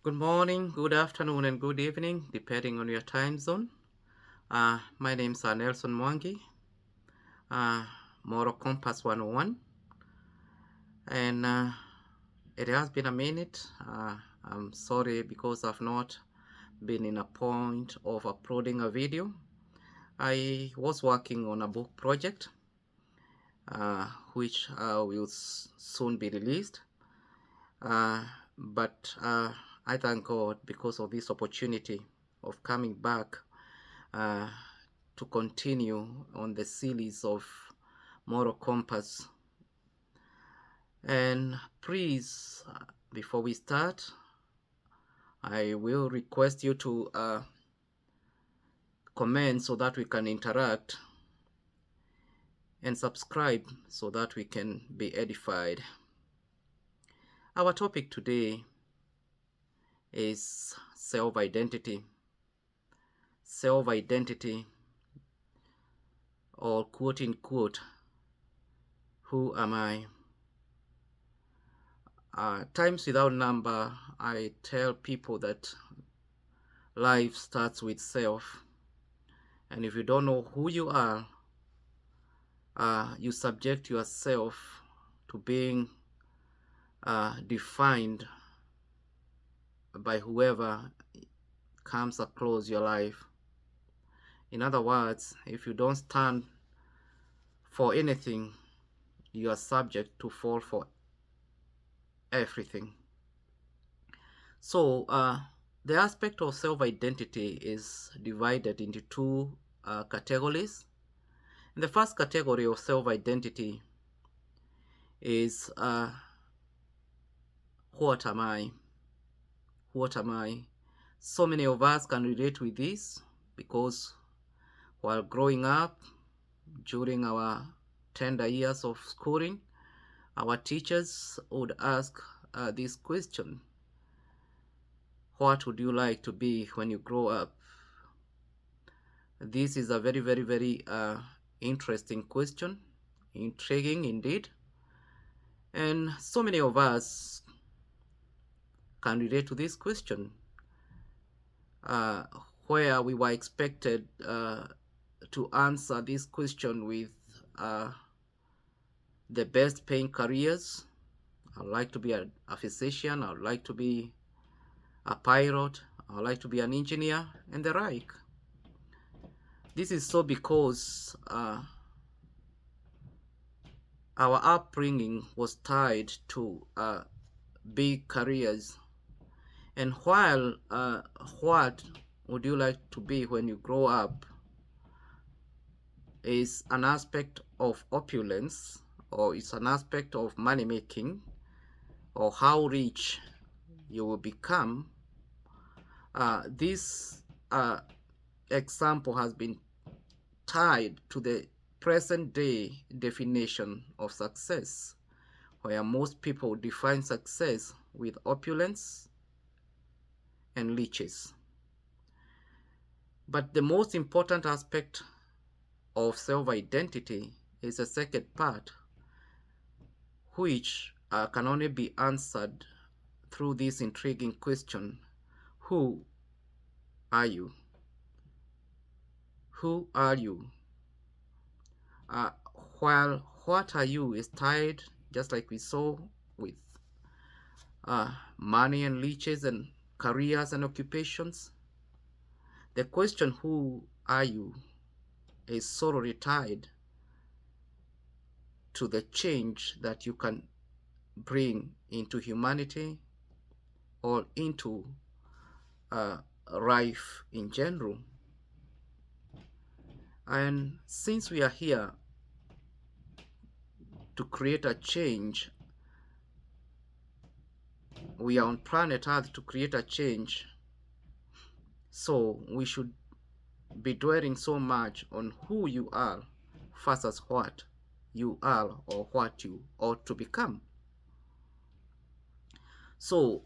Good morning, good afternoon, and good evening, depending on your time zone. My name is Nelson Mwangi, uh, Moral Compass 101, and it has been a minute. I'm sorry because I've not been in a point of uploading a video. I was working on a book project, uh, which will soon be released. Uh, but I thank God because of this opportunity of coming back uh, to continue on the series of Moral Compass. And please, before we start, I will request you to comment so that we can interact and subscribe so that we can be edified. Our topic today is self-identity. Self-identity, or quote unquote, who am I? Times without number, I tell people that life starts with self. And if you don't know who you are, you subject yourself to being defined by whoever comes across your life. In other words, if you don't stand for anything, you are subject to fall for everything. So the aspect of self-identity is divided into two categories. And the first category of self-identity is what am I? What am I? So many of us can relate with this because while growing up, during our tender years of schooling, our teachers would ask this question: what would you like to be when you grow up? This is a very, very, very interesting question, intriguing indeed. And so many of us can relate to this question, uh, where we were expected to answer this question with uh, the best paying careers. I'd like to be a physician, I'd like to be a pilot, I'd like to be an engineer, and the like. This is so because our upbringing was tied to big careers. And while what would you like to be when you grow up is an aspect of opulence, or it's an aspect of money making, or how rich you will become, this example has been tied to the present day definition of success, where most people define success with opulence and riches. But the most important aspect of self-identity is the second part, which can only be answered through this intriguing question: who are you? Who are you? Uh, while what are you is tied, just like we saw, with money and riches and careers and occupations, the question who are you is solely tied to the change that you can bring into humanity or into uh, life in general. And since we are here to create a change, we are on planet Earth to create a change, so we should be dwelling so much on who you are versus what you are or what you ought to become. So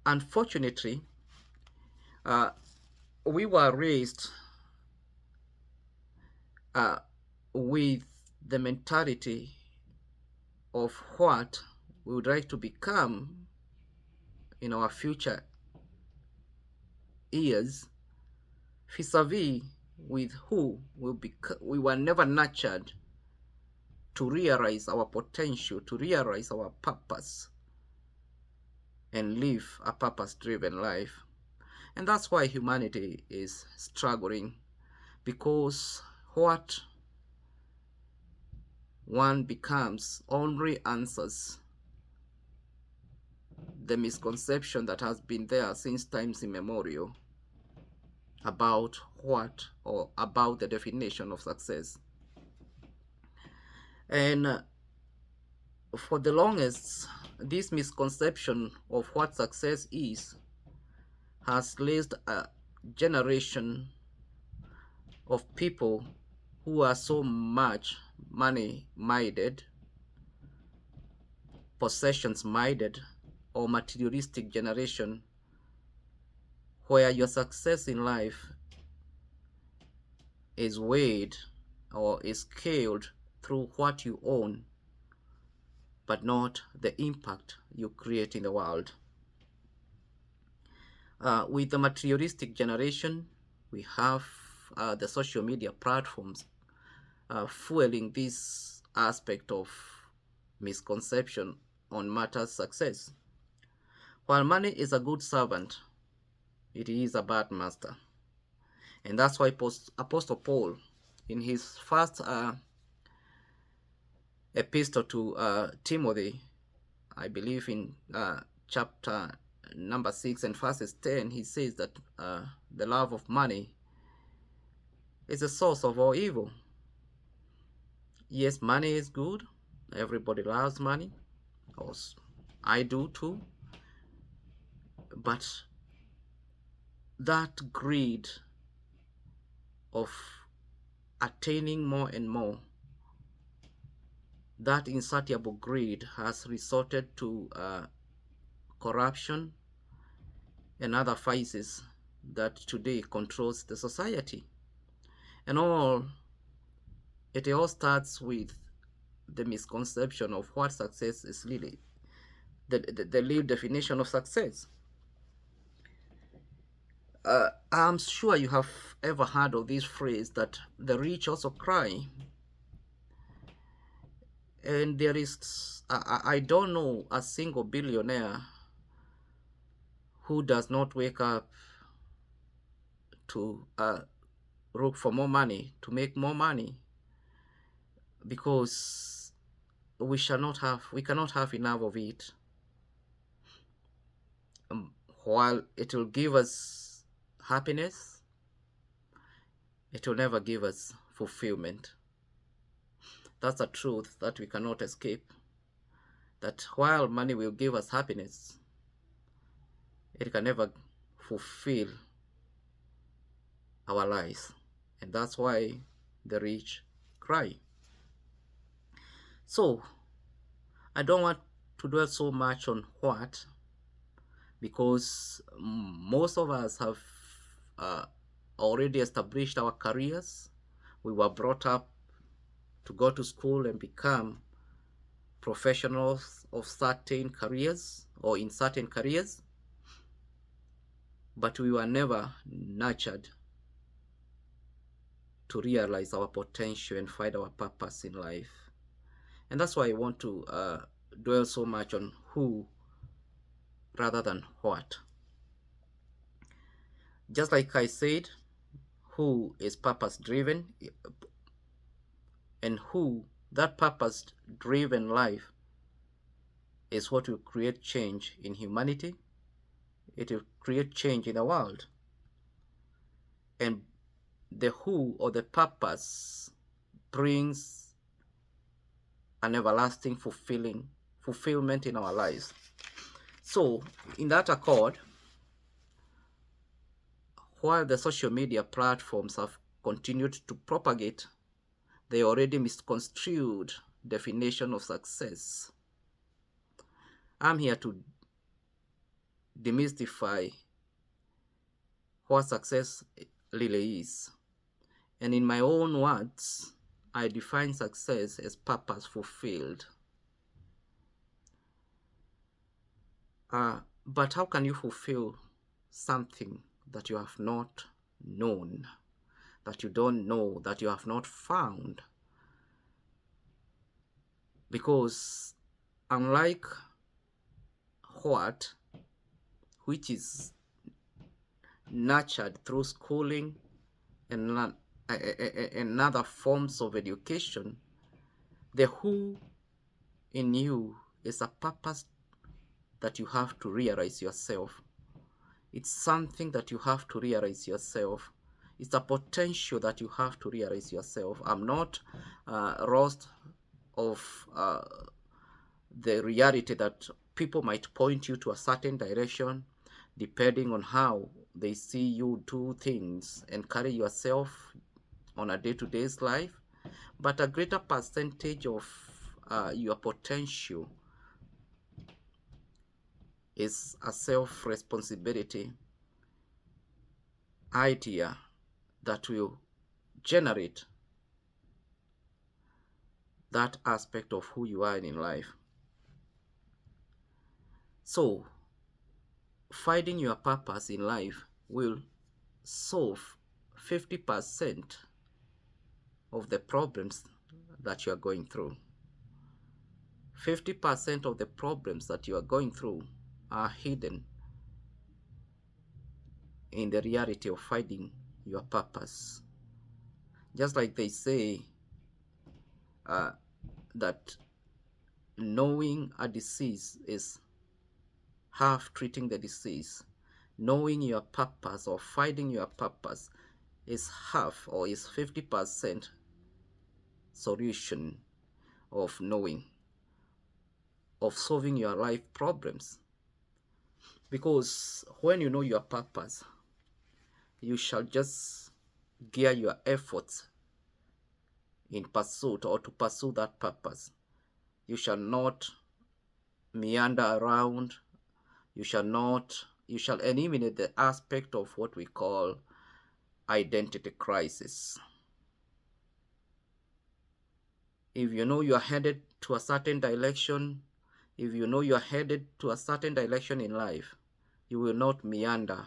unfortunately, uh, we were raised uh, with the mentality of what we would like to become in our future years, vis-a-vis with who we were never nurtured to realize our potential, to realize our purpose, and live a purpose-driven life. And that's why humanity is struggling, because what one becomes only answers the misconception that has been there since times immemorial about what, or about the definition of success. And for the longest, this misconception of what success is has raised a generation of people who are so much money-minded, possessions-minded, or materialistic generation, where your success in life is weighed or is scaled through what you own, but not the impact you create in the world. With the materialistic generation, we have the social media platforms fueling this aspect of misconception on matters success. While money is a good servant, it is a bad master. And that's why Apostle Paul, in his first epistle to Timothy, I believe in chapter number 6 and verses 10, he says that the love of money is the source of all evil. Yes, money is good. Everybody loves money. I do too. But that greed of attaining more and more, that insatiable greed has resorted to corruption and other vices that today controls the society. And it all starts with the misconception of what success is really, the real definition of success. I'm sure you have ever heard of this phrase that the rich also cry. And there is, I don't know a single billionaire who does not wake up to look for more money, to make more money, because we cannot have enough of it. While it will give us happiness, it will never give us fulfillment. That's a truth that we cannot escape. That while money will give us happiness, it can never fulfill our lives. And that's why the rich cry. So, I don't want to dwell so much on what, because most of us have already established our careers. We were brought up to go to school and become professionals of certain careers or in certain careers, but we were never nurtured to realize our potential and find our purpose in life. And that's why I want to dwell so much on who rather than what. Just like I said, who is purpose driven, and who, that purpose driven life is what will create change in humanity. It will create change in the world. And the who, or the purpose, brings an everlasting fulfillment in our lives. So in that accord, while the social media platforms have continued to propagate the already misconstrued definition of success, I'm here to demystify what success really is. And in my own words, I define success as purpose fulfilled. But how can you fulfill something that you have not known, that you don't know, that you have not found? Because unlike what, which is nurtured through schooling and other forms of education, the who in you is a purpose that you have to realize yourself. It's something that you have to realize yourself. It's a potential that you have to realize yourself. I'm not lost of the reality that people might point you to a certain direction depending on how they see you do things and carry yourself on a day-to-day life. But a greater percentage of your potential is a self-responsibility idea that will generate that aspect of who you are in life. So, finding your purpose in life will solve 50% of the problems that you are going through. 50% of the problems that you are going through are hidden in the reality of finding your purpose. Just like they say that knowing a disease is half treating the disease. Knowing your purpose or finding your purpose is half or is 50% solution of knowing, of solving your life problems. Because when you know your purpose, you shall just gear your efforts in pursuit or to pursue that purpose. You shall not meander around. You shall eliminate the aspect of what we call identity crisis. If you know you're headed to a certain direction, if you know you're headed to a certain direction in life, you will not meander.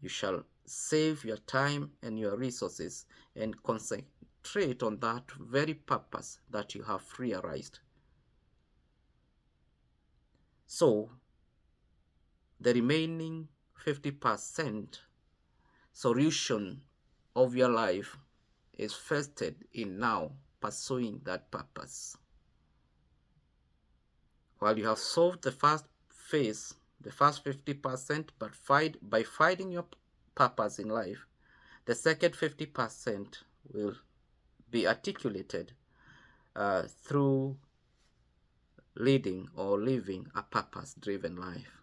You shall save your time and your resources and concentrate on that very purpose that you have realized. So, the remaining 50% solution of your life is vested in now pursuing that purpose. While you have solved the first phase, the first 50%, but by finding your purpose in life, the second 50% will be articulated through leading or living a purpose-driven life.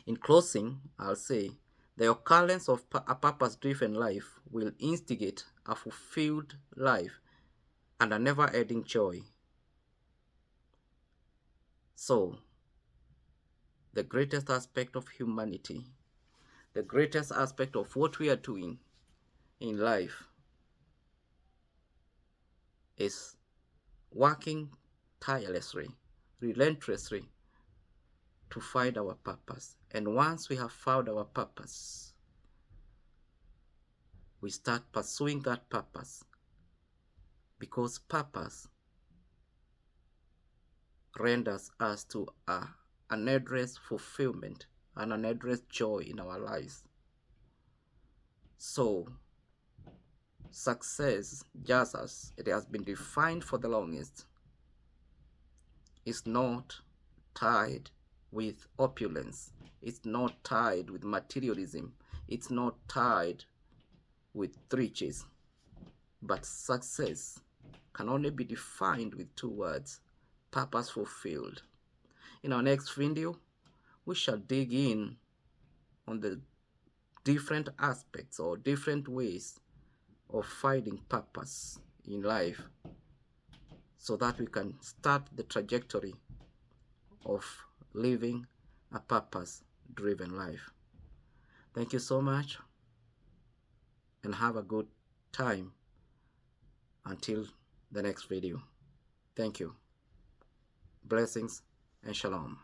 In closing, I'll say the occurrence of a purpose-driven life will instigate a fulfilled life and a never-ending joy. So, the greatest aspect of humanity, the greatest aspect of what we are doing in life is working tirelessly, relentlessly to find our purpose. And once we have found our purpose, we start pursuing that purpose, because purpose renders us to an unaddressed fulfillment and an unaddressed joy in our lives. So, success, just as it has been defined for the longest, is not tied with opulence. It's not tied with materialism. It's not tied with riches. But success can only be defined with two words: purpose fulfilled. In our next video, we shall dig in on the different aspects or different ways of finding purpose in life, so that we can start the trajectory of living a purpose-driven life. Thank you so much, and have a good time until the next video. Thank you. Blessings. and shalom.